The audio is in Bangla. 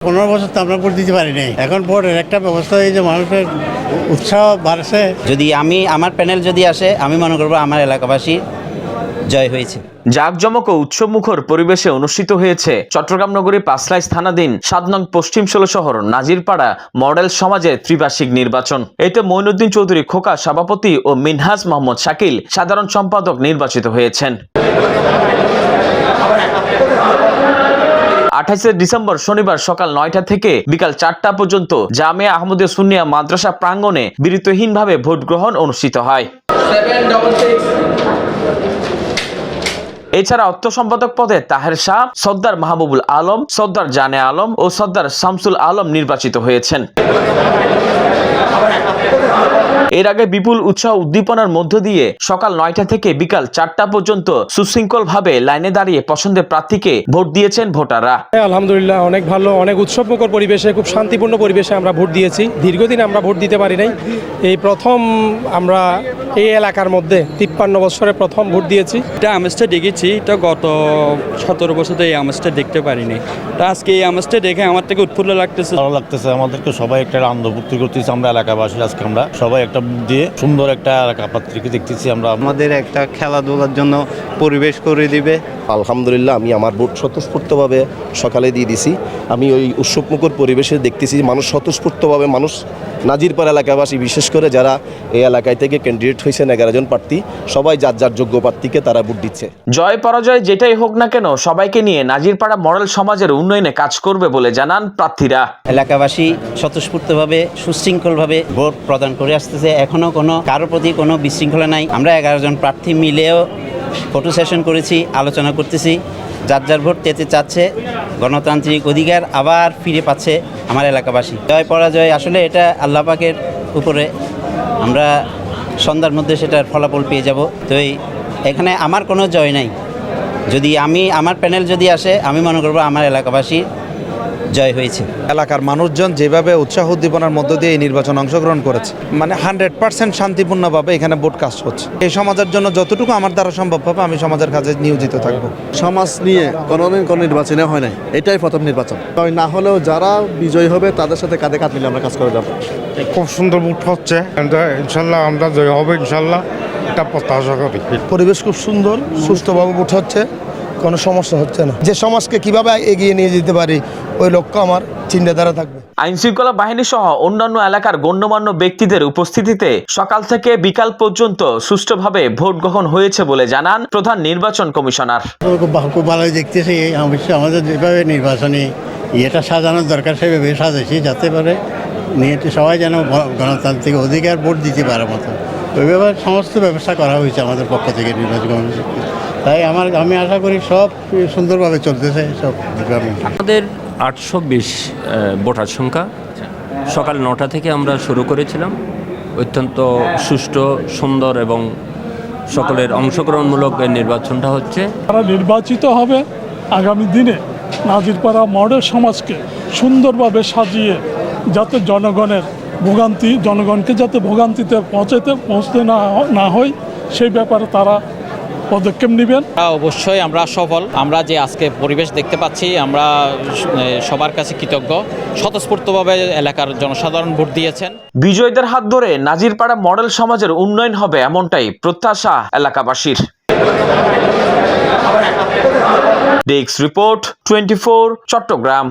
15 বছর তো আমরা ভোট দিতে পারি নাই। এখন ভোটের একটা ব্যবস্থা এই যে মানুষের উৎসাহ বাড়ছে। যদি আমার প্যানেল যদি আসে, আমি মনে করবো আমার এলাকাবাসী জয় হয়েছে। জাঁকজমক ও উৎসবমুখর পরিবেশে অনুষ্ঠিত হয়েছে চট্টগ্রাম নগরী পাঁচলাইশ থানাধীন 7 নং পশ্চিম 16 শহর নাজিরপাড়া মডেল সমাজের ত্রিবার্ষিক নির্বাচন। এতে মঈনুদ্দিন চৌধুরী খোকা সভাপতি ও মিনহাজ মোহাম্মদ শাকিল সাধারণ সম্পাদক নির্বাচিত হয়েছেন। 28 ডিসেম্বর শনিবার সকাল 9টা থেকে বিকাল 4টা পর্যন্ত জামিয়া আহমদিয়া সুন্নিয়া মাদ্রাসা প্রাঙ্গণে বিরতিহীনভাবে ভোট গ্রহণ অনুষ্ঠিত হয়। এছাড়া অর্থ সম্পাদক পদে তাহের শাহ, সর্দার মাহবুবুল আলম, সর্দার জানে আলম ও সর্দার শামসুল আলম নির্বাচিত হয়েছেন। এর আগে বিপুল উৎসাহ উদ্দীপনার মধ্য দিয়ে সকাল 9টা থেকে বিকাল 4টা পর্যন্ত সুশৃঙ্খলভাবে লাইনে দাঁড়িয়ে পছন্দের প্রার্থীকে ভোট দিয়েছেন ভোটাররা। আলহামদুলিল্লাহ, অনেক ভালো, অনেক উৎসবমুখর পরিবেশে, খুব শান্তিপূর্ণ পরিবেশে আমরা ভোট দিয়েছি। দীর্ঘদিন আমরা ভোট দিতে পারি নাই, এই প্রথম আমরা এই এলাকার মধ্যে 53 বছরে প্রথম ভোট দিয়েছি। এটা আমেজটা দেখেছি, এটা গত 17 বছরে এই আমেজটা দেখতে পারিনি। তা আজকে এই আমেজটা দেখে আমার থেকে উৎফুল্ল লাগতেছে, ভালো লাগতেছে। আমাদেরকে সবাই একটা আনন্দভুক্তি করতেছি আমরা এলাকাবাসী। আজকে আমরা সবাই একটা দিয়ে সুন্দর একটা এলাকা পাত্রীকে দেখতেছি। আমরা আমাদের একটা খেলাধুলার জন্য পরিবেশ করে দিবে। আলহামদুলিল্লাহ, আমি আমার ভোট স্বতঃস্ফূর্তভাবে সকালে দিয়ে দিছি। আমি ওই উৎসবমুখর পরিবেশে দেখতেছি মানুষ স্বতঃস্ফূর্তভাবে, মানুষ নাজিরপাড়া এলাকাবাসী বিশেষ করে যারা এই এলাকায় থেকে ক্যান্ডিডেট হয়েছেন 11 জন প্রার্থী, সবাই যার যার যোগ্য প্রার্থীকে তারা ভোট দিচ্ছে। জয় পরাজয় যেটাই হোক না কেন সবাইকে নিয়ে নাজিরপাড়া মডেল সমাজের উন্নয়নে কাজ করবে বলে জানান প্রার্থীরা। এলাকাবাসী স্বতঃস্ফূর্তভাবে সুশৃঙ্খলভাবে ভোট প্রদান করে আসতেছে। এখনো কারোর প্রতি কোনো বিশৃঙ্খলা নাই। আমরা 11 জন প্রার্থী মিলেও ফটো সেশন করেছি, আলোচনা করতেছি। যার যার ভোট পেতে চাচ্ছে, গণতান্ত্রিক অধিকার আবার ফিরে পাচ্ছে আমার এলাকাবাসী। জয় পরাজয় আসলে এটা আল্লাহ পাকের উপরে, আমরা সন্ধ্যার মধ্যে সেটার ফলাফল পেয়ে যাব। তো এখানে আমার কোনো জয় নাই। যদি আমার প্যানেল যদি আসে, আমি মনে করবো আমার এলাকাবাসী জয় হয়েছে। এলাকার মানুষজন যেভাবে উৎসাহ উদ্দীপনার মধ্য দিয়ে এই নির্বাচনে অংশগ্রহণ করেছে, মানে 100% শান্তিপূর্ণভাবে এখানে ভোট কাস্ট হচ্ছে। এই সমাজের জন্য যতটুকু আমার দ্বারা সম্ভব হবে আমি সমাজের কাজে নিয়োজিত থাকব। সমাজ নিয়ে কোনোদিন কোনো নির্বাচনে হয় নাই, এটাই প্রথম নির্বাচন। না হলেও যারা বিজয়ী হবে তাদের সাথে কাঁধে কাঁধ মিলে আমরা কাজ করে যাবো। খুব সুন্দর ভোট হচ্ছে, ইনশাল্লাহ আমরা জয় হবে, ইনশাল্লাহ এটা প্রত্যাশা করি। পরিবেশ খুব সুন্দর, সুস্থভাবে ভোট হচ্ছে, কোনো সমস্যা হচ্ছে না। যে সমাজকে কিভাবে এগিয়ে নিয়ে যেতে পারি ওই লক্ষ্য আমার চিন্তাধারা থাকবে। আইন শৃঙ্খলা বাহিনী সহ অন্যান্য এলাকার গণ্যমান্য ব্যক্তিদের উপস্থিতিতে সকাল থেকে বিকাল পর্যন্ত সুষ্ঠুভাবে ভোট গ্রহণ হয়েছে বলে জানান প্রধান নির্বাচন কমিশনার। খুব ভালোই দেখতেছি। অবশ্যই আমাদের যেভাবে নির্বাচনী ইয়েটা সাজানোর দরকার সেভাবে সাজাইছি, যাতে করে সবাই যেন গণতান্ত্রিক অধিকার ভোট দিতে পারে মতো ওইভাবে সমস্ত ব্যবস্থা করা হয়েছে আমাদের পক্ষ থেকে নির্বাচন কমিশন। তাই আমি আশা করি সব সুন্দরভাবে চলতেছে সব ডিপার্টমেন্ট। আমাদের 820 ভোটার সংখ্যা। সকাল 9টা থেকে আমরা শুরু করেছিলাম। অত্যন্ত সুষ্ঠু, সুন্দর এবং সকলের অংশগ্রহণমূলক নির্বাচনটা হচ্ছে। তারা নির্বাচিত হবে আগামী দিনে নাজিরপাড়া মডেল সমাজকে সুন্দরভাবে সাজিয়ে, যাতে জনগণকে যাতে ভোগান্তিতে পৌঁছতে না হয় সেই ব্যাপারে তারা পদক্ষেপ নেবেন। অবশ্যই আমরা সফল। আমরা যে আজকে পরিবেশ দেখতে পাচ্ছি, আমরা সবার কাছে কৃতজ্ঞ। স্বতঃস্ফূর্তভাবে এলাকার জনসাধারণ ভোট দিয়েছেন। বিজয়ীদের হাত ধরে নাজিরপাড়া মডেল সমাজের উন্নয়ন হবে এমনটাই প্রত্যাশা এলাকাবাসীর। Desk report 24 Chittagong.